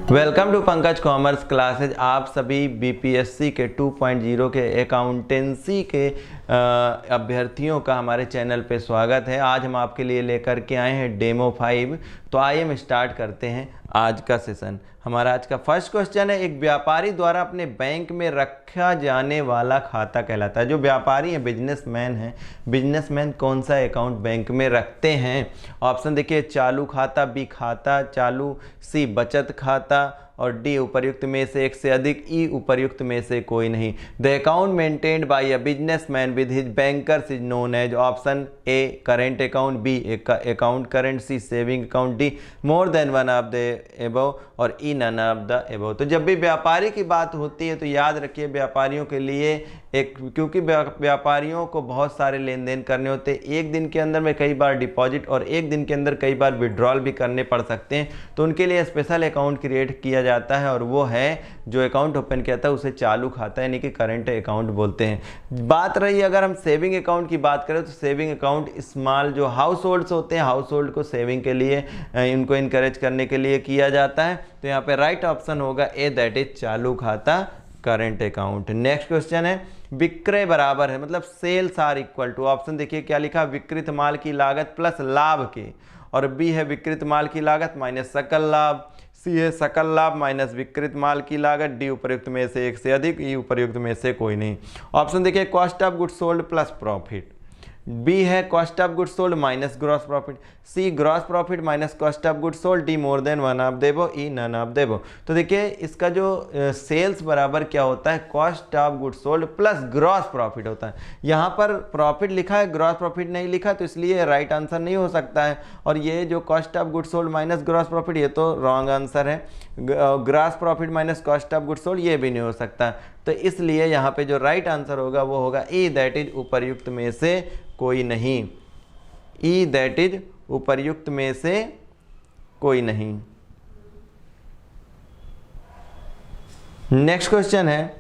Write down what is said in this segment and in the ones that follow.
Welcome to Pankaj commerce classes. आप सभी BPSC के 2.0 के अकाउंटेंसी के अभ्यर्थियों का हमारे चैनल पे स्वागत है। आज हम आपके लिए लेकर के आए हैं डेमो 5। तो आइए हम स्टार्ट करते हैं आज का सेशन। हमारा आज का फर्स्ट क्वेश्चन है, एक व्यापारी द्वारा अपने बैंक में रखा जाने वाला खाता कहलाता है। जो व्यापारी है, बिजनेसमैन है, बिजनेसमैन कौन सा अकाउंट बैंक में रखते हैं? ऑप्शन देखिए, चालू खाता, बी खाता चालू, सी बचत खाता और डी उपर्युक्त में से एक से अधिक, ई उपर्युक्त में से कोई नहीं। The account maintained by a businessman with his bankers is known as. Option A current account, B account current, C saving account, D more than one of the above और E none of the above. तो जब भी व्यापारी की बात होती है तो याद रखिए व्यापारियों के लिए क्योंकि व्यापारियों को बहुत सारे लेन देन करने होते हैं, एक दिन के अंदर में कई बार डिपॉजिट और एक दिन के अंदर कई बार विड्रॉल भी करने पड़ सकते हैं, तो उनके लिए स्पेशल अकाउंट क्रिएट किया जाता है और वो है जो अकाउंट ओपन किया था उसे चालू खाता यानी कि करंट अकाउंट बोलते हैं। बात रही अगर हम सेविंग अकाउंट की बात करें तो सेविंग अकाउंट स्मॉल जो हाउस होल्ड्स होते हैं, हाउस होल्ड को सेविंग के लिए इनको इनकरेज करने के लिए किया जाता है। तो यहाँ पे राइट ऑप्शन होगा ए, दैट इज चालू खाता करंट अकाउंट। नेक्स्ट क्वेश्चन है, विक्रय बराबर है मतलब sales are equal to. Option देखिए क्या लिखा, विकृत माल की लागत प्लस लाभ के, और बी है विकृत माल की लागत माइनस सकल लाभ, सी है सकल लाभ माइनस विकृत माल की लागत, डी उपर्युक्त में से एक से अधिक, ई उपर्युक्त में से कोई नहीं। ऑप्शन देखिए cost of goods sold plus profit, B है cost of goods sold minus gross profit, C gross profit minus cost of goods sold, D more than one of the above, E none of देबो। तो देखिए इसका जो sales बराबर क्या होता है, cost of goods sold plus gross profit होता है। यहाँ पर प्रॉफिट लिखा है, ग्रॉस प्रॉफिट नहीं लिखा, तो इसलिए राइट आंसर नहीं हो सकता है। और ये जो cost of goods sold minus gross profit ये तो रॉन्ग आंसर है। Gross profit minus cost of goods sold ये भी नहीं हो सकता। तो इसलिए यहाँ पे जो राइट आंसर होगा वो होगा ई, दैट इज उपर्युक्त में से कोई नहीं। ई दैट इज उपर्युक्त में से कोई नहीं। नेक्स्ट क्वेश्चन है,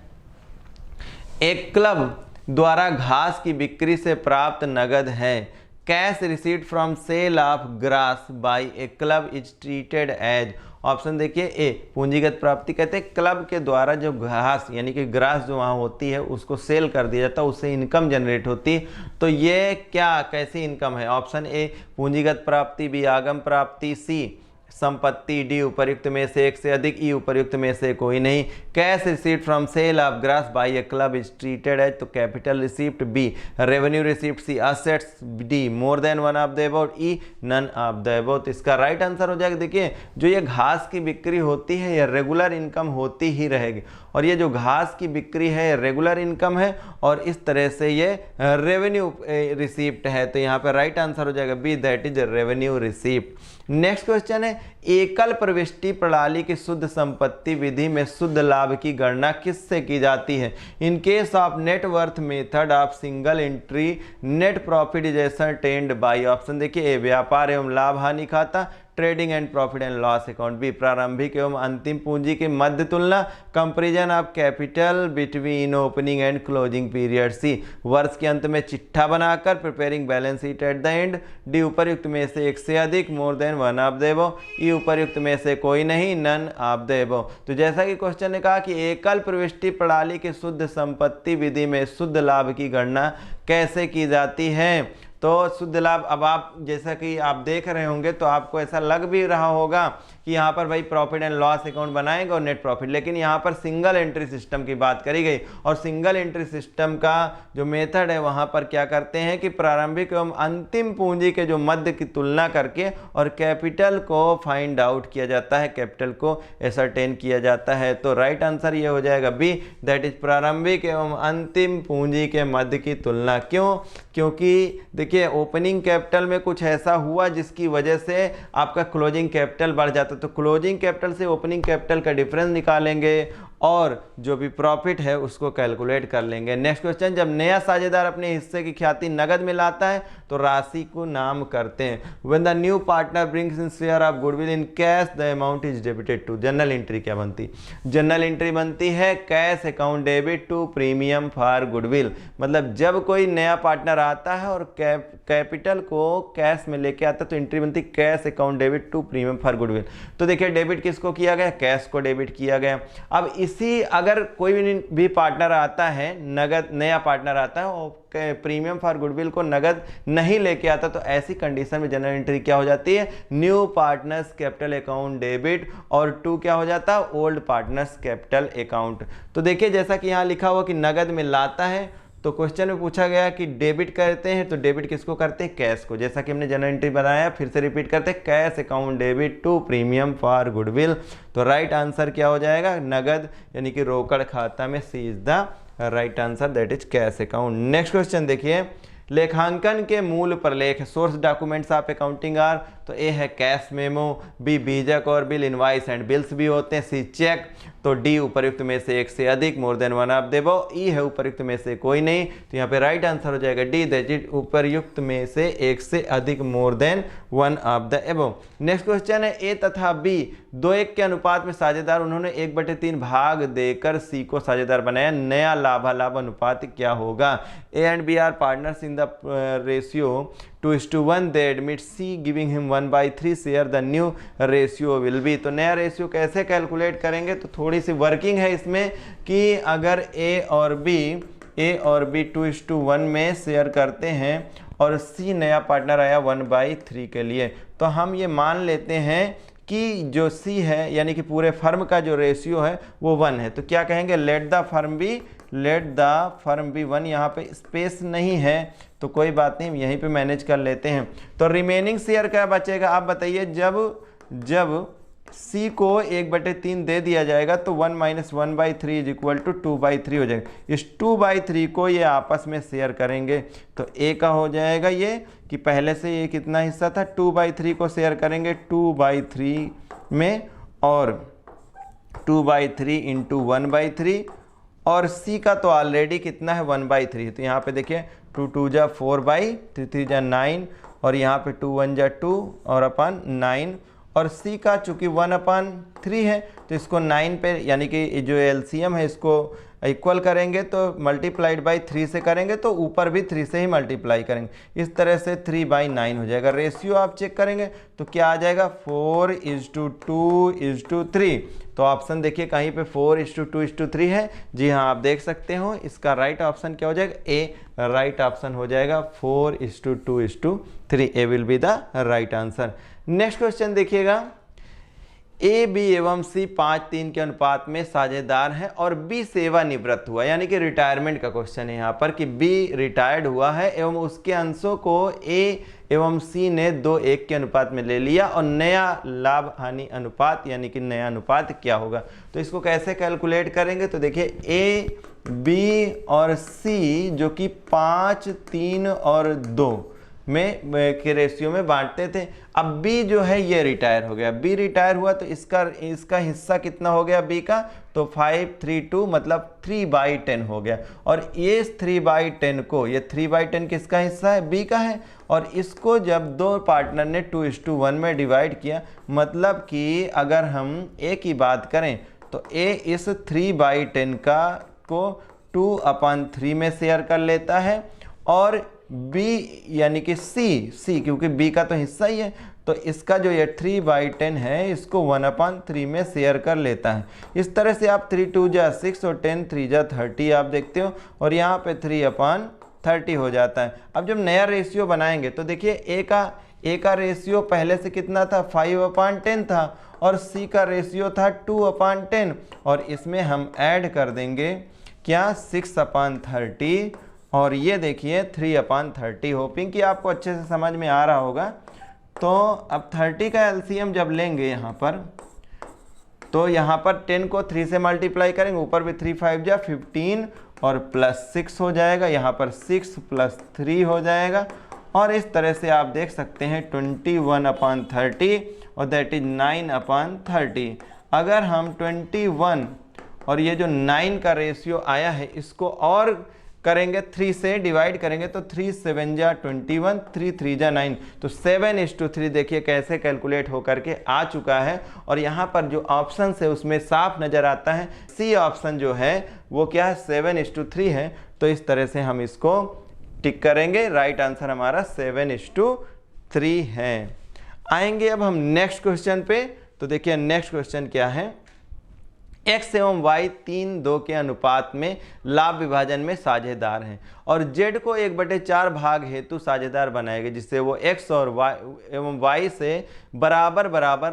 एक क्लब द्वारा घास की बिक्री से प्राप्त नगद है। Cash receipt from sale of grass by a club is treated as. Option देखिए ए, पूंजीगत प्राप्ति कहते हैं क्लब के द्वारा जो घास यानी कि ग्रास जो वहाँ होती है उसको सेल कर दिया जाता है, उससे इनकम जनरेट होती है। तो ये क्या कैसी इनकम है? ऑप्शन ए पूंजीगत प्राप्ति, बी आगम प्राप्ति, सी संपत्ति, डी उपर्युक्त में से एक से अधिक, ई उपर्युक्त में से कोई नहीं। Cash receipt from sale of grass by a club is treated as, तो capital receipt, B revenue receipt, C assets, D more than one of the above, E none of the above. तो इसका right answer हो जाएगा देखिए जो ये घास की बिक्री होती है ये रेगुलर इनकम होती ही रहेगी, और ये जो घास की बिक्री है रेगुलर इनकम है और इस तरह से ये रेवेन्यू रिसीप्ट है। तो यहाँ पर राइट आंसर हो जाएगा B, that is revenue receipt. Next question है, एकल प्रविष्टि प्रणाली की शुद्ध संपत्ति विधि में शुद्ध लाभ की गणना किससे की जाती है? In case of net worth method of single entry net profit is ascertained by. Option देखिए ए, व्यापार एवं लाभ हानि खाता, trading and profit and loss account, B प्रारंभिक एवं अंतिम पूंजी के मध्य तुलना, comparison of capital between opening and closing period, C वर्ष के अंत में चिट्ठा बनाकर preparing balance sheet at the end, D उपर्युक्त में से एक से अधिक, more than one of the above, E उपर्युक्त में से कोई नहीं, नन ऑफ द अबव। तो जैसा कि क्वेश्चन ने कहा कि एकल प्रविष्टि प्रणाली की शुद्ध संपत्ति विधि में शुद्ध लाभ की गणना कैसे की जाती है? तो शुद्ध लाभ, अब आप जैसा कि आप देख रहे होंगे तो आपको ऐसा लग भी रहा होगा कि यहाँ पर भाई प्रॉफिट एंड लॉस अकाउंट बनाएंगे और नेट प्रॉफिट, लेकिन यहाँ पर सिंगल एंट्री सिस्टम की बात करी गई और सिंगल एंट्री सिस्टम का जो मेथड है वहाँ पर क्या करते हैं कि प्रारंभिक एवं अंतिम पूंजी के जो मध्य की तुलना करके और कैपिटल को फाइंड आउट किया जाता है, कैपिटल को एसरटेन किया जाता है। तो राइट आंसर ये हो जाएगा बी, दैट इज प्रारंभिक एवं अंतिम पूंजी के मध्य की तुलना। क्यों? क्योंकि देखिए ओपनिंग कैपिटल में कुछ ऐसा हुआ जिसकी वजह से आपका क्लोजिंग कैपिटल बढ़ जाता है, तो क्लोजिंग कैपिटल से ओपनिंग कैपिटल का डिफरेंस निकालेंगे और जो भी प्रॉफिट है उसको कैलकुलेट कर लेंगे। नेक्स्ट क्वेश्चन, जब नया साझेदार अपने हिस्से की ख्याति नगद में लाता है तो राशि को नाम करते हैं। When the new partner brings in share of goodwill in cash the amount is debited to. Journal entry क्या बनती? जनरल एंट्री बनती है cash account debit to premium for goodwill. मतलब जब कोई नया पार्टनर आता है और कैपिटल को कैश में लेके आता है तो एंट्री बनती cash account debit to premium for goodwill. तो देखिए डेबिट किसको किया गया? कैश को डेबिट किया गया। अब इसी अगर कोई भी पार्टनर आता है, नगद नया पार्टनर आता है और प्रीमियम फॉर गुडविल को नगद नहीं लेके आता, तो ऐसी कंडीशन में जनरल एंट्री क्या हो जाती है? New partners capital account debit और टू क्या हो जाता है? Old partners capital account. तो देखिए जैसा कि यहाँ लिखा हुआ कि नगद में लाता है, तो क्वेश्चन में पूछा गया कि डेबिट करते हैं, तो डेबिट किसको करते हैं? कैश को। जैसा कि हमने जनरल एंट्री बनाया, फिर से रिपीट करते हैं, cash account debit to premium for goodwill. तो राइट आंसर क्या हो जाएगा? नगद यानी कि रोकड़ खाता में C is the right answer, that is cash account. Next question देखिए, लेखांकन के मूल प्रलेख source documents of accounting are. तो ए है कैश मेमो, बी बीजक और बिल, इनवाइस एंड बिल्स भी होते हैं, सी चेक, तो डी उपयुक्त में से एक से अधिक, more than one of the above, ई है उपयुक्त में से कोई नहीं। तो यहाँ पे राइट आंसर हो जाएगा डी, दैट इज उपयुक्त में से एक से अधिक, more than one of the एबो। नेक्स्ट क्वेश्चन है, ए तथा बी 2:1 के अनुपात में साझेदार, उन्होंने 1/3 भाग देकर सी को साझेदार बनाया, नया लाभालाभ अनुपात क्या होगा? A and B are partners in the ratio 2:1, they admit C giving him 1/3 share, the new ratio will be। तो नया रेशियो कैसे कैलकुलेट करेंगे? तो थोड़ी सी वर्किंग है इसमें कि अगर ए और बी 2:1 में शेयर करते हैं और C नया पार्टनर आया 1/3 के लिए, तो हम ये मान लेते हैं कि जो C है यानी कि पूरे फर्म का जो रेशियो है वो 1 है। तो क्या कहेंगे? Let the firm be 1। यहाँ पे स्पेस नहीं है तो कोई बात नहीं, यहीं पे मैनेज कर लेते हैं। तो रिमेनिंग शेयर क्या बचेगा? आप बताइए। जब C को 1/3 दे दिया जाएगा तो 1 - 1/3 इज इक्वल टू 2/3 हो जाएगा। इस 2/3 को ये आपस में शेयर करेंगे तो A का हो जाएगा ये कि पहले से ये कितना हिस्सा था? 2/3 को शेयर करेंगे 2/3 में, और 2/3 इंटू 1/3, और C का तो ऑलरेडी कितना है? 1/3। तो यहाँ पे देखिए 2 2 जा 4/3, 3 जा 9, और यहाँ पे 2 1 जा 2 और अपन 9, और C का चूंकि 1/3 है तो इसको 9 पे यानी कि जो एलसीएम है इसको इक्वल करेंगे, तो मल्टीप्लाइड बाई 3 से करेंगे तो ऊपर भी 3 से ही मल्टीप्लाई करेंगे। इस तरह से 3/9 हो जाएगा। रेशियो आप चेक करेंगे तो क्या आ जाएगा? 4:2:3। तो ऑप्शन देखिए कहीं पे 4:2:3 है। जी हाँ, आप देख सकते हो। इसका राइट ऑप्शन क्या हो जाएगा? ए राइट ऑप्शन हो जाएगा 4:2:3। A will be the right answer. Next question देखिएगा, ए बी एवं सी 5:3 के अनुपात में साझेदार हैं और बी सेवानिवृत्त हुआ, यानी कि रिटायरमेंट का क्वेश्चन है यहाँ पर कि बी रिटायर्ड हुआ है एवं उसके अंशों को ए एवं सी ने 2:1 के अनुपात में ले लिया, और नया लाभ हानि अनुपात यानी कि नया अनुपात क्या होगा? तो इसको कैसे कैलकुलेट करेंगे? तो देखिए ए बी और सी जो कि 5, 3 और 2 में के रेशियो में बांटते थे। अब बी जो है ये रिटायर हो गया, बी रिटायर हुआ तो इसका हिस्सा कितना हो गया बी का? तो 5/3 मतलब 3/10 हो गया। और ये 3/10 को, ये 3/10 किसका हिस्सा है? बी का है। और इसको जब दो पार्टनर ने 2:1 में डिवाइड किया, मतलब कि अगर हम ए की बात करें तो ए इस 3/10 का को 2/3 में शेयर कर लेता है, और बी यानी कि सी क्योंकि बी का तो हिस्सा ही है तो इसका जो ये 3/10 है इसको 1/3 में शेयर कर लेता है। इस तरह से आप 3 2 जा 6 और 10 3 जा 30 आप देखते हो, और यहाँ पे 3/30 हो जाता है। अब जब नया रेशियो बनाएंगे तो देखिए ए का रेशियो पहले से कितना था? 5/10 था, और सी का रेशियो था 2/10, और इसमें हम ऐड कर देंगे क्या? 6/30, और ये देखिए 3/30। होपिंग कि आपको अच्छे से समझ में आ रहा होगा। तो अब 30 का एलसीएम जब लेंगे यहाँ पर, तो यहाँ पर 10 को 3 से मल्टीप्लाई करेंगे, ऊपर भी 3 5 जा 15 और +6 हो जाएगा, यहाँ पर 6 + 3 हो जाएगा, और इस तरह से आप देख सकते हैं 21/30 और दैट इज 9/30। अगर हम 21 और ये जो 9 का रेशियो आया है इसको और करेंगे 3 से डिवाइड करेंगे तो 3 7 जा 21, 3 3 जा 9, तो 7:3 देखिए कैसे कैलकुलेट होकर के आ चुका है। और यहाँ पर जो ऑप्शन है उसमें साफ नज़र आता है सी ऑप्शन जो है वो क्या है 7:3 है। तो इस तरह से हम इसको टिक करेंगे, राइट आंसर हमारा 7:3 है। आएंगे अब हम नेक्स्ट क्वेश्चन पे। तो देखिए नेक्स्ट क्वेश्चन क्या है, x एवं y 3:2 के अनुपात में लाभ विभाजन में साझेदार हैं और z को 1/4 भाग हेतु साझेदार बनाएंगे जिससे वो x और y एवं y से बराबर बराबर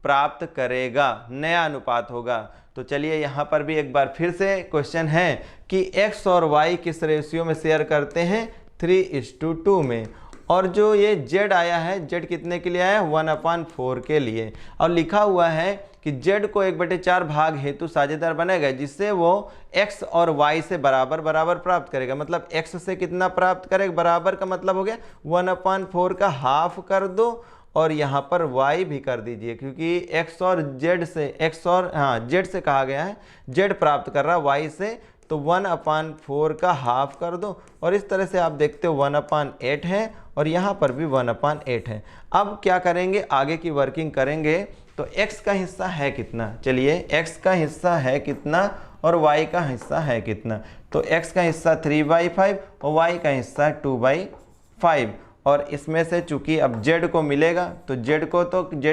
प्राप्त करेगा, नया अनुपात होगा। तो चलिए यहाँ पर भी एक बार फिर से क्वेश्चन है कि x और y किस रेशियो में शेयर करते हैं 3:2 में, और जो ये z आया है z कितने के लिए आया है 1/4 के लिए, और लिखा हुआ है कि z को 1/4 भाग हेतु साझेदार बनाएगा जिससे वो x और y से बराबर बराबर प्राप्त करेगा। मतलब x से कितना प्राप्त करेगा, बराबर का मतलब हो गया 1/4 का हाफ कर दो और यहाँ पर y भी कर दीजिए, क्योंकि x और z से z से कहा गया है, z प्राप्त कर रहा y से, तो 1/4 का हाफ कर दो और इस तरह से आप देखते हो 1/8 है और यहाँ पर भी 1/8 है। अब क्या करेंगे, आगे की वर्किंग करेंगे। तो x का हिस्सा है कितना, चलिए x का हिस्सा है कितना और y का हिस्सा है कितना। तो x का हिस्सा 3/5 और y का हिस्सा 2/5, और इसमें से चूंकि अब z को मिलेगा तो z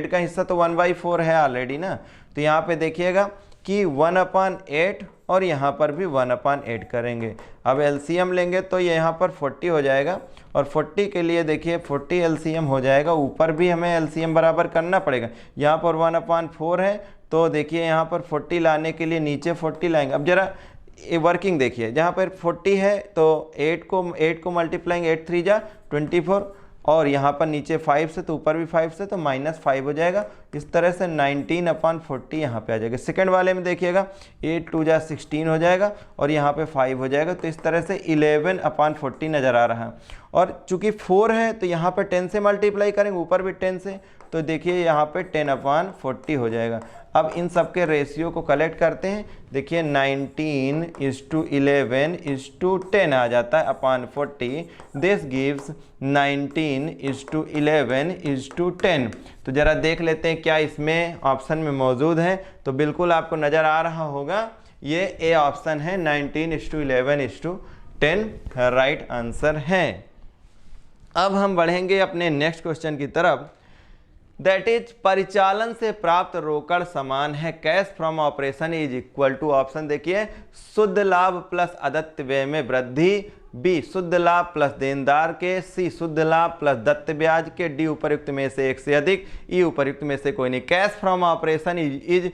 का हिस्सा तो 1/4 है ऑलरेडी ना, तो यहाँ पे देखिएगा कि 1/8 और यहाँ पर भी 1/8 करेंगे। अब एलसीएम लेंगे तो ये यहाँ पर 40 हो जाएगा, और 40 के लिए देखिए 40 एलसीएम हो जाएगा, ऊपर भी हमें एलसीएम बराबर करना पड़ेगा। यहाँ पर 1/4 है तो देखिए यहाँ पर 40 लाने के लिए नीचे 40 लाएंगे। अब जरा वर्किंग देखिए, जहाँ पर 40 है तो 8 को मल्टीप्लाइंग 8 3 जा 24, और यहाँ पर नीचे 5 से तो ऊपर भी 5 से तो -5 हो जाएगा। इस तरह से 19/40 यहाँ पे आ जाएगा। सेकंड वाले में देखिएगा 8 2 जा 16 हो जाएगा और यहाँ पे 5 हो जाएगा, तो इस तरह से 11/40 नज़र आ रहा है। और चूंकि 4 है तो यहाँ पे 10 से मल्टीप्लाई करेंगे, ऊपर भी 10 से, तो देखिए यहाँ पे 10/40 हो जाएगा। अब इन सब के रेशियो को कलेक्ट करते हैं। देखिए 19:11:10 आ जाता है अपॉन 40, दिस गिव्स 19:11:10। तो ज़रा देख लेते हैं क्या इसमें ऑप्शन में मौजूद है। तो बिल्कुल आपको नज़र आ रहा होगा ये ए ऑप्शन है, 19:11:10 राइट आंसर है। अब हम बढ़ेंगे अपने नेक्स्ट क्वेश्चन की तरफ। दैट इज परिचालन से प्राप्त रोकड़ समान है, cash from operation is equal to, option देखिए शुद्ध लाभ प्लस अदत्त व्यय में वृद्धि, बी शुद्ध लाभ प्लस देनदार के, सी शुद्ध लाभ प्लस दत्त ब्याज के, डी उपर्युक्त में से एक से अधिक, ई उपर्युक्त में से कोई नहीं। Cash from operation is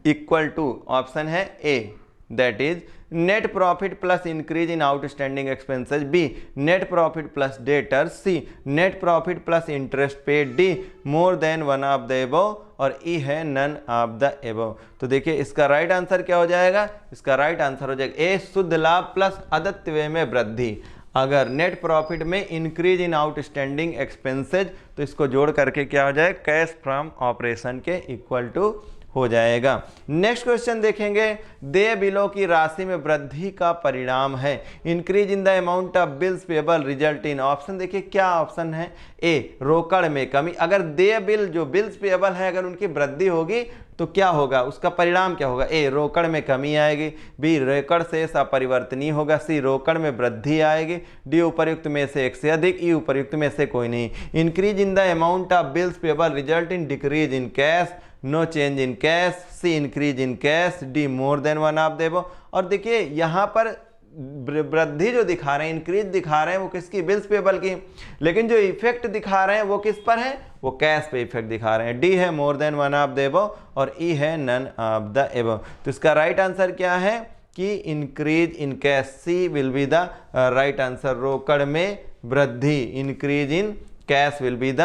equal to option है A, that is net profit plus increase in outstanding expenses, B net profit plus debtors, C net profit plus interest paid, D more than one of the above, और E है none of the above. तो देखिए इसका right answer क्या हो जाएगा, इसका right answer हो जाएगा ए शुद्ध लाभ प्लस अदत्त व्यय में वृद्धि। अगर नेट प्रॉफिट में इंक्रीज इन आउटस्टैंडिंग एक्सपेंसेज तो इसको जोड़ करके क्या हो जाएगा, कैश फ्रॉम ऑपरेशन के इक्वल टू हो जाएगा। नेक्स्ट क्वेश्चन देखेंगे, देय बिलों की राशि में वृद्धि का परिणाम है, increase in the amount of bills payable result in, option देखिए क्या ऑप्शन है, ए रोकड़ में कमी। अगर देय बिल जो बिल्स पेबल है अगर उनकी वृद्धि होगी तो क्या होगा, उसका परिणाम क्या होगा, ए रोकड़ में कमी आएगी, बी रोकड़ शेष अपरिवर्तनीय होगा, सी रोकड़ में वृद्धि आएगी, डी उपर्युक्त में से एक से अधिक, ई उपर्युक्त में से कोई नहीं। Increase in the amount of bills payable result in decrease in cash, no change in cash, C increase in cash, D more than one of the above. और देखिए यहाँ पर वृद्धि जो दिखा रहे हैं, इंक्रीज दिखा रहे हैं वो किसकी, बिल्स पेबल की, लेकिन जो इफेक्ट दिखा रहे हैं वो किस पर है, वो कैश पे इफेक्ट दिखा रहे हैं। डी है मोर than one of the above और ई है नन ऑफ द एबव। तो इसका राइट आंसर क्या है कि increase in cash, C will be the right answer. रोकड़ में वृद्धि, increase in cash will be the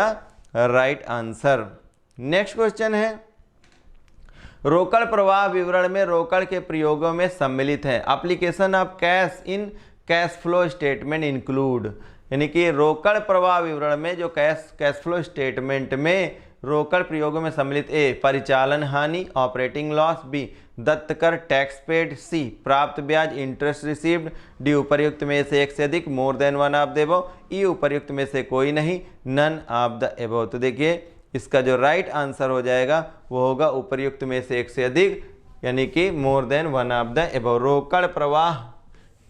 right answer. Next question है, रोकड़ प्रवाह विवरण में रोकड़ के प्रयोगों में सम्मिलित है, application of cash in cash flow statement include, यानी कि रोकड़ प्रवाह विवरण में जो कैश फ्लो स्टेटमेंट में रोकड़ प्रयोगों में सम्मिलित ए परिचालन हानि ऑपरेटिंग लॉस, बी दत्त कर टैक्स पेड, सी प्राप्त ब्याज इंटरेस्ट रिसीव्ड, डी उपर्युक्त में से एक से अधिक more than one of the above, E उपर्युक्त में से कोई नहीं नन ऑफ द अबव। तो देखिए इसका जो राइट आंसर हो जाएगा वो होगा उपर्युक्त में से एक से अधिक, यानी कि मोर than one of the above. रोकड़ प्रवाह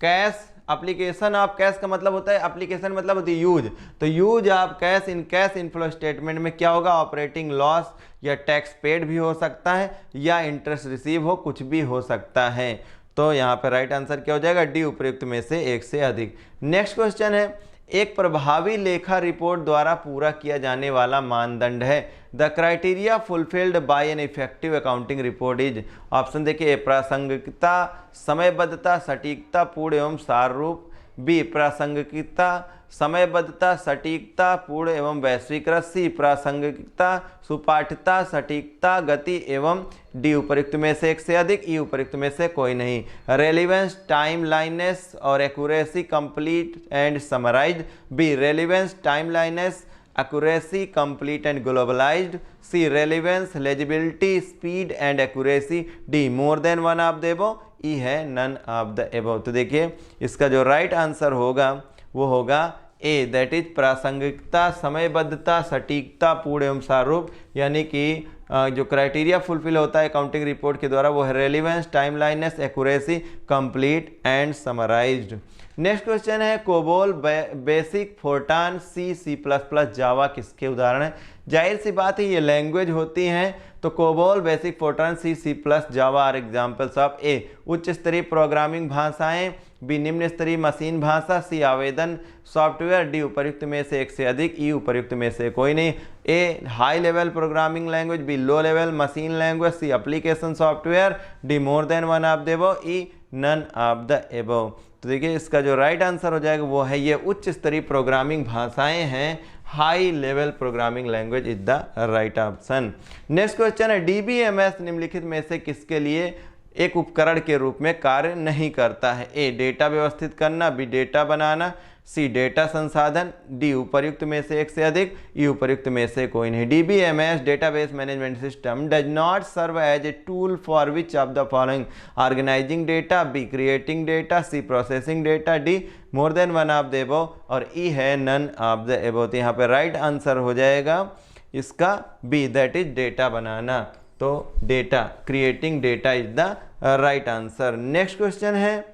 कैश एप्लीकेशन ऑफ कैश का मतलब होता है, एप्लीकेशन मतलब होती है यूज, तो use of cash inflow statement में क्या होगा, ऑपरेटिंग लॉस या टैक्स पेड भी हो सकता है या इंटरेस्ट रिसीव हो, कुछ भी हो सकता है। तो यहाँ पर राइट आंसर क्या हो जाएगा, डी उपर्युक्त में से एक से अधिक। नेक्स्ट क्वेश्चन है, एक प्रभावी लेखा रिपोर्ट द्वारा पूरा किया जाने वाला मानदंड है। The criteria fulfilled by an effective accounting report is, option देखिए प्रासंगिकता, समयबद्धता, सटीकता, पूर्ण एवं सार रूप, बी प्रासंगिकता, समयबद्धता, सटीकता, पूर्ण एवं वैश्विक, सी प्रासंगिकता, सुपाठ्यता, सटीकता, गति एवं डी उपर्युक्त में से एक से अधिक, ई उपर्युक्त में से कोई नहीं। रेलिवेंस, टाइमलाइनेस और accuracy, complete and summarized, B relevance, timeliness, accuracy, complete and globalized, C relevance, legibility, speed and accuracy, D more than one of the above, E है none of the above। तो देखिए इसका जो right answer होगा वो होगा ए, that is प्रासंगिकता, समयबद्धता, सटीकता, पूर्ण एवं सारूप, यानी कि जो क्राइटेरिया फुलफिल होता है अकाउंटिंग रिपोर्ट के द्वारा वो है relevance, timeliness, accuracy, complete and summarized. Next question है, COBOL, BASIC, Fortran, C plus plus, Java किसके उदाहरण है। जाहिर सी बात है ये लैंग्वेज होती हैं, तो COBOL, BASIC, Fortran, C plus, Java are examples of a उच्च स्तरीय प्रोग्रामिंग भाषाएं, बी निम्न स्तरीय मशीन भाषा, सी आवेदन सॉफ्टवेयर, डी उपर्युक्त में से एक से अधिक, ई उपर्युक्त में से कोई नहीं। A high level programming language, B low level machine language, C application software, D more than one of the above, E none of the above. तो देखिए इसका जो राइट आंसर हो जाएगा वो है ये उच्च स्तरीय प्रोग्रामिंग भाषाएं हैं, high level programming language is the right option. Next question है, डीबीएमएस निम्नलिखित में से किसके लिए एक उपकरण के रूप में कार्य नहीं करता है। ए डेटा व्यवस्थित करना, बी डेटा बनाना, सी डेटा संसाधन, डी उपर्युक्त में से एक से अधिक, ई उपर्युक्त में से कोई नहीं। DBMS database management system does not serve as a tool for which of the following, organizing data, B creating data, C processing data, D more than one of the above और ई है none of the above. तो यहाँ पे right answer हो जाएगा इसका B, that is data बनाना। तो data, creating data is the right answer. Next question है,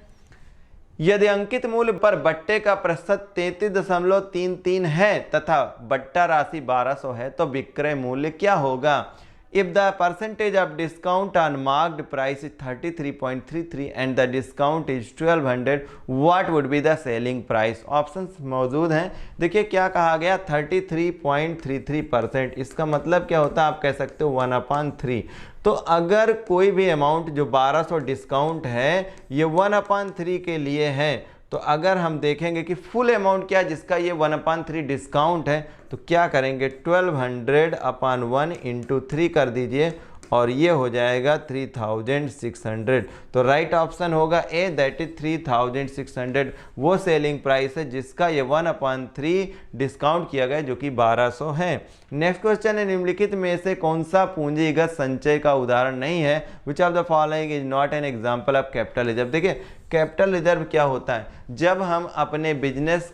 यदि अंकित मूल्य पर बट्टे का प्रतिशत 33.33 है तथा बट्टा राशि 1200 है तो विक्रय मूल्य क्या होगा। If the percentage of discount on marked price is 33.33 and the discount is 1200, what would be the selling price. Options मौजूद हैं। देखिए क्या कहा गया, 33.33%। इसका मतलब क्या होता है, आप कह सकते हो 1/3। तो अगर कोई भी अमाउंट जो 1200 डिस्काउंट है ये 1/3 के लिए है, तो अगर हम देखेंगे कि फुल अमाउंट क्या है जिसका ये 1/3 डिस्काउंट है, तो क्या करेंगे 1200/1 × 3 कर दीजिए और ये हो जाएगा 3600। तो राइट ऑप्शन होगा ए, दैट इज 3600 वो सेलिंग प्राइस है जिसका ये 1/3 डिस्काउंट किया गया जो कि 1200 है। नेक्स्ट क्वेश्चन है, निम्नलिखित में से कौन सा पूंजीगत संचय का उदाहरण नहीं है। Which of the following is not an example of capital reserve. देखिए कैपिटल रिजर्व क्या होता है, जब हम अपने बिजनेस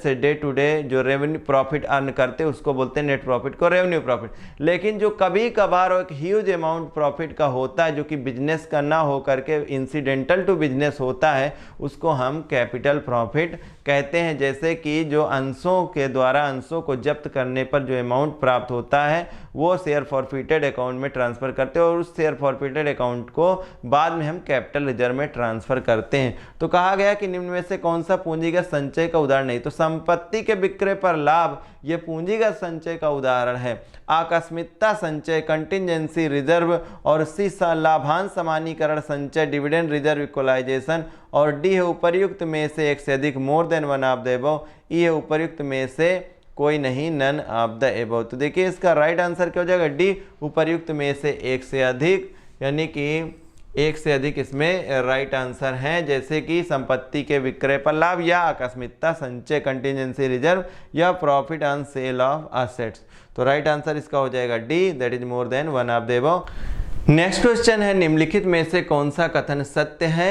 से डे टू डे जो रेवेन्यू प्रॉफिट अर्न करते हैं उसको बोलते हैं नेट प्रॉफिट को रेवेन्यू प्रॉफिट। लेकिन जो कभी कभार एक ह्यूज अमाउंट प्रॉफिट का होता है जो कि बिजनेस का ना हो करके इंसिडेंटल टू बिजनेस होता है, उसको हम कैपिटल प्रॉफिट कहते हैं। जैसे कि जो अंशों के द्वारा अंशों को जब्त करने पर जो अमाउंट प्राप्त होता है वो शेयर फॉरफिटेड अकाउंट में ट्रांसफ़र करते हैं और उस शेयर फॉरफिटेड अकाउंट को बाद में हम कैपिटल रिजर्व में ट्रांसफ़र करते हैं। तो कहा गया कि निम्न में से कौन सा पूंजीगत संचय का उदाहरण नहीं, तो संपत्ति के विक्रय पर लाभ ये पूंजीगत संचय का उदाहरण है। आकस्मिकता संचय, कंटिजेंसी रिजर्व और सी लाभांश समानीकरण संचय, डिविडेंड रिजर्व इक्वलाइजेशन और डी है उपर्युक्त में से एक से अधिक more than one of the above, E है उपर्युक्त में से कोई नहीं नन ऑफ द अबव। तो देखिए इसका राइट आंसर क्या हो जाएगा, डी उपर्युक्त में से एक से अधिक, यानी कि एक से अधिक इसमें राइट आंसर हैं, जैसे कि संपत्ति के विक्रय पर लाभ या आकस्मिकता संचय कंटीजेंसी रिजर्व या profit on sale of assets. तो राइट आंसर इसका हो जाएगा D, that is more than one of the above. Next question है, निम्नलिखित में से कौन सा कथन सत्य है?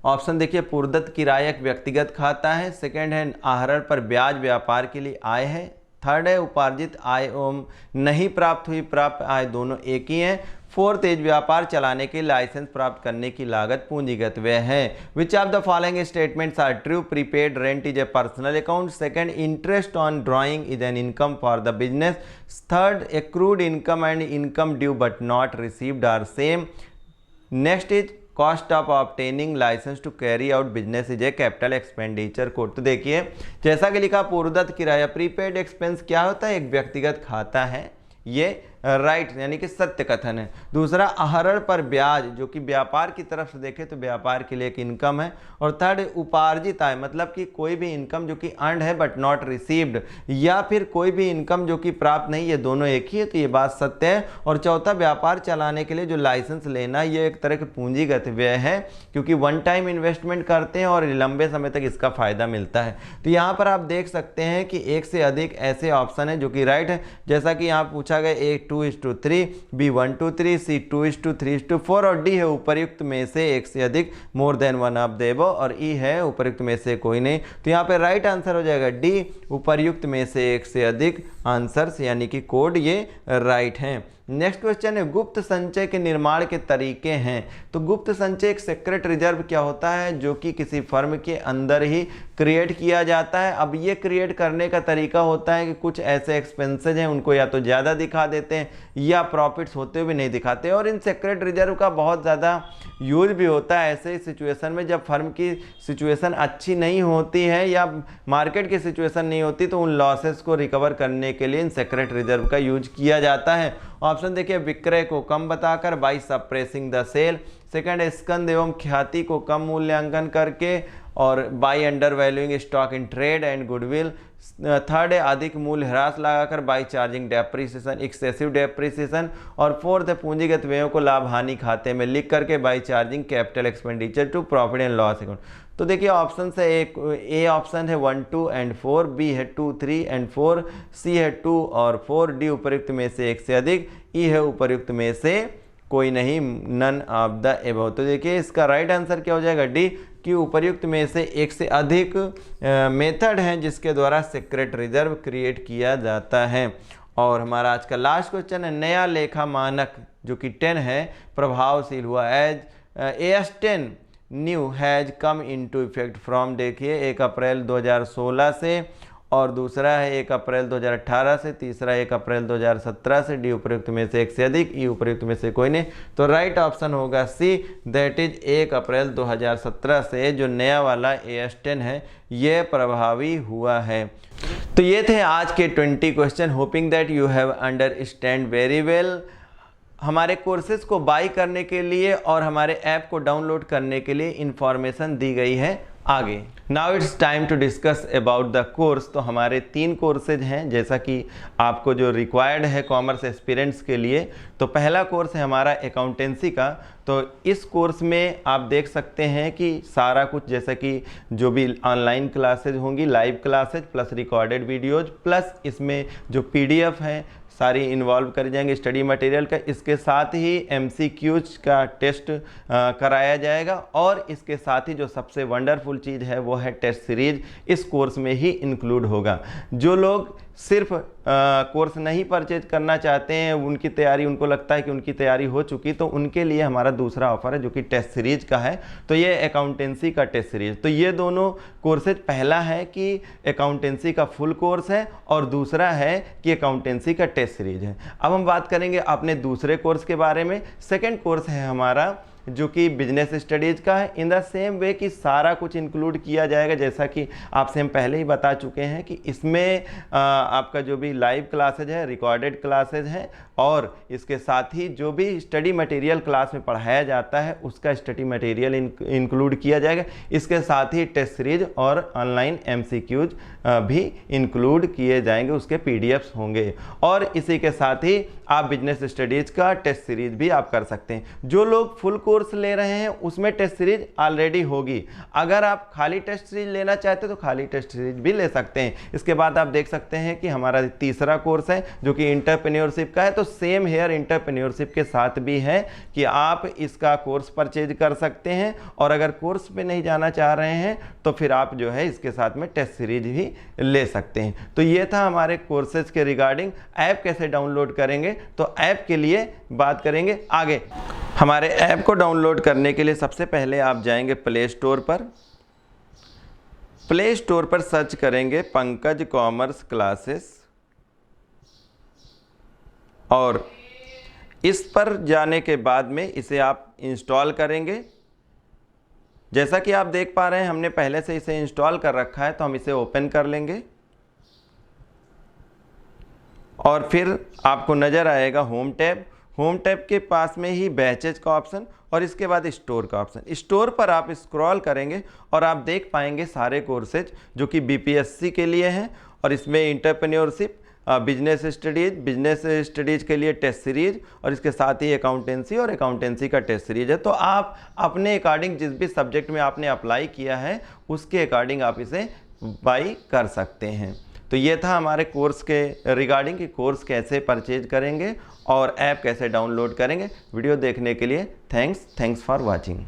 ऑप्शन देखिए, पूर्वदत्त किराया एक व्यक्तिगत खाता है। सेकंड है, आहरण पर ब्याज व्यापार के लिए आय है। थर्ड है, उपार्जित आय एवं नहीं प्राप्त हुई प्राप्त आय दोनों एक ही हैं। फोर्थ, तेज व्यापार चलाने के लाइसेंस प्राप्त करने की लागत पूंजीगत व्यय है। Which of the following statements are true? Prepaid rent is a personal account. Second, interest on drawing is an income for the business. Third, accrued income and income due but not received are same. Next is cost of obtaining licence to carry out business is a capital expenditure code. तो देखिए, जैसा कि लिखा, पूर्वदत्त किराया prepaid expense क्या होता है? एक व्यक्तिगत खाता है, ये राइट यानी कि सत्य कथन है। दूसरा, आहरण पर ब्याज जो कि व्यापार की तरफ से देखें तो व्यापार के लिए एक इनकम है। और थर्ड, उपार्जित आय मतलब कि कोई भी इनकम जो कि अर्न्ड है बट नॉट रिसीव्ड, या फिर कोई भी इनकम जो कि प्राप्त नहीं, ये दोनों एक ही है, तो ये बात सत्य है। और चौथा, व्यापार चलाने के लिए जो लाइसेंस लेना, ये एक तरह के पूंजीगत व्यय है, क्योंकि वन टाइम इन्वेस्टमेंट करते हैं और लंबे समय तक इसका फायदा मिलता है। तो यहाँ पर आप देख सकते हैं कि एक से अधिक ऐसे ऑप्शन है जो कि राइट है, जैसा कि यहाँ पूछा गया ए 2:3, बी 1:3, सी 2:3:4 और डी है उपर्युक्त में से एक से अधिक, more than one of the above, और ई है उपर्युक्त में से कोई नहीं। तो यहाँ पे राइट आंसर हो जाएगा डी, उपर्युक्त में से एक से अधिक आंसर्स यानी कि कोड ये राइट हैं। नेक्स्ट क्वेश्चन है, गुप्त संचय के निर्माण के तरीके हैं। तो गुप्त संचय एक सीक्रेट रिजर्व क्या होता है, जो कि किसी फर्म के अंदर ही क्रिएट किया जाता है। अब ये क्रिएट करने का तरीका होता है कि कुछ ऐसे एक्सपेंसेज हैं उनको या तो ज़्यादा दिखा देते हैं या प्रॉफिट्स होते हुए नहीं दिखाते। और इन सीक्रेट रिजर्व का बहुत ज़्यादा यूज भी होता है ऐसे सिचुएशन में जब फर्म की सिचुएशन अच्छी नहीं होती है या मार्केट की सिचुएशन नहीं होती, तो उन लॉसेस को रिकवर करने के लिए इन सीक्रेट रिजर्व का यूज किया जाता है। ऑप्शन देखिए, विक्रय को कम बताकर, by suppressing the sale. Second, स्कंद एवं ख्याति को कम मूल्यांकन करके, और by undervaluing stock in trade and goodwill. Third है, अधिक मूल्य ह्रास लगाकर, by charging depreciation excessive depreciation. और फोर्थ है, पूंजीगत व्ययों को लाभ हानि खाते में लिख करके, by charging capital expenditure to profit and loss account. तो देखिए ऑप्शन से एक ए ऑप्शन है 1, 2 एंड 4, बी है 2, 3 एंड 4, सी है 2 और 4, डी उपर्युक्त में से एक से अधिक, ई है उपर्युक्त में से कोई नहीं, नन ऑफ द एबव। तो देखिए इसका राइट आंसर क्या हो जाएगा, डी, कि उपर्युक्त में से एक से अधिक मेथड हैं जिसके द्वारा सीक्रेट रिजर्व क्रिएट किया जाता है। और हमारा आज का लास्ट क्वेश्चन है, नया लेखा मानक जो कि 10 है प्रभावशील हुआ as AS10 new has come into effect from, देखिए 1 अप्रैल 2016 से, और दूसरा है 1 अप्रैल 2018 से, तीसरा 1 अप्रैल 2017 से, डी उपर्युक्त में से एक से अधिक, ई उपर्युक्त में से कोई नहीं। तो राइट ऑप्शन होगा सी, दैट इज 1 अप्रैल 2017 से जो नया वाला AS10 है ये प्रभावी हुआ है। तो ये थे आज के 20 question. Hoping that you have understand very well. हमारे कोर्सेज को बाई करने के लिए और हमारे ऐप को डाउनलोड करने के लिए इंफॉर्मेशन दी गई है आगे। Now it's time to discuss about the course. तो हमारे 3 कोर्सेज हैं जैसा कि आपको जो रिक्वायर्ड है कॉमर्स एस्पिरेंट्स के लिए। तो पहला कोर्स है हमारा अकाउंटेंसी का। तो इस कोर्स में आप देख सकते हैं कि सारा कुछ जैसा कि जो भी ऑनलाइन क्लासेज होंगी, live classes plus recorded videos plus इसमें जो PDF हैं सारी इन्वॉल्व कर जाएंगे स्टडी मटेरियल का। इसके साथ ही MCQs का टेस्ट कराया जाएगा और इसके साथ ही जो सबसे वंडरफुल चीज़ है वो है टेस्ट सीरीज इस कोर्स में ही इंक्लूड होगा। जो लोग सिर्फ कोर्स नहीं परचेज करना चाहते हैं, उनकी तैयारी, उनको लगता है कि उनकी तैयारी हो चुकी, तो उनके लिए हमारा दूसरा ऑफर है जो कि टेस्ट सीरीज का है। तो ये अकाउंटेंसी का टेस्ट सीरीज, तो ये दोनों कोर्सेज, पहला है कि अकाउंटेंसी का फुल कोर्स है और दूसरा है कि अकाउंटेंसी का टेस्ट सीरीज है। अब हम बात करेंगे अपने दूसरे कोर्स के बारे में। सेकेंड कोर्स है हमारा जो कि बिजनेस स्टडीज़ का है। इन द सेम वे कि सारा कुछ इंक्लूड किया जाएगा, जैसा कि आपसे हम पहले ही बता चुके हैं कि इसमें आपका जो भी लाइव क्लासेज है, रिकॉर्डेड क्लासेज हैं, और इसके साथ ही जो भी स्टडी मटेरियल क्लास में पढ़ाया जाता है उसका स्टडी मटेरियल इंक्लूड किया जाएगा। इसके साथ ही टेस्ट सीरीज और ऑनलाइन MCQs भी इंक्लूड किए जाएंगे, उसके PDFs होंगे। और इसी के साथ ही आप बिजनेस स्टडीज़ का टेस्ट सीरीज भी आप कर सकते हैं। जो लोग फुल कोर्स कोर्स ले रहे हैं उसमें टेस्ट सीरीज ऑलरेडी होगी। अगर आप खाली टेस्ट सीरीज लेना चाहते हैं तो खाली टेस्ट सीरीज भी ले सकते हैं। इसके बाद आप देख सकते हैं कि हमारा तीसरा कोर्स है जो कि एंटरप्रेन्योरशिप का है। तो सेम हेयर एंटरप्रेन्योरशिप के साथ भी है कि आप इसका कोर्स परचेज कर सकते हैं, और अगर कोर्स पे नहीं जाना चाह रहे हैं तो फिर आप जो है इसके साथ में टेस्ट सीरीज भी ले सकते हैं। तो ये था हमारे कोर्सेज के रिगार्डिंग। ऐप कैसे डाउनलोड करेंगे, तो ऐप के लिए बात करेंगे आगे। हमारे ऐप को डाउनलोड करने के लिए सबसे पहले आप जाएंगे प्ले स्टोर पर। प्ले स्टोर पर सर्च करेंगे पंकज कॉमर्स क्लासेस, और इस पर जाने के बाद में इसे आप इंस्टॉल करेंगे। जैसा कि आप देख पा रहे हैं हमने पहले से इसे इंस्टॉल कर रखा है, तो हम इसे ओपन कर लेंगे और फिर आपको नज़र आएगा होम टैब। होम टैब के पास में ही बैचेज का ऑप्शन और इसके बाद स्टोर का ऑप्शन। स्टोर पर आप स्क्रॉल करेंगे और आप देख पाएंगे सारे कोर्सेज जो कि बीपीएससी के लिए हैं, और इसमें एंटरप्रेन्योरशिप, बिजनेस स्टडीज़ के लिए टेस्ट सीरीज, और इसके साथ ही अकाउंटेंसी और अकाउंटेंसी का टेस्ट सीरीज है। तो आप अपने अकॉर्डिंग जिस भी सब्जेक्ट में आपने अप्लाई किया है उसके अकॉर्डिंग आप इसे बाई कर सकते हैं। तो ये था हमारे कोर्स के रिगार्डिंग कि कोर्स कैसे परचेज करेंगे और ऐप कैसे डाउनलोड करेंगे। वीडियो देखने के लिए थैंक्स फॉर वॉचिंग।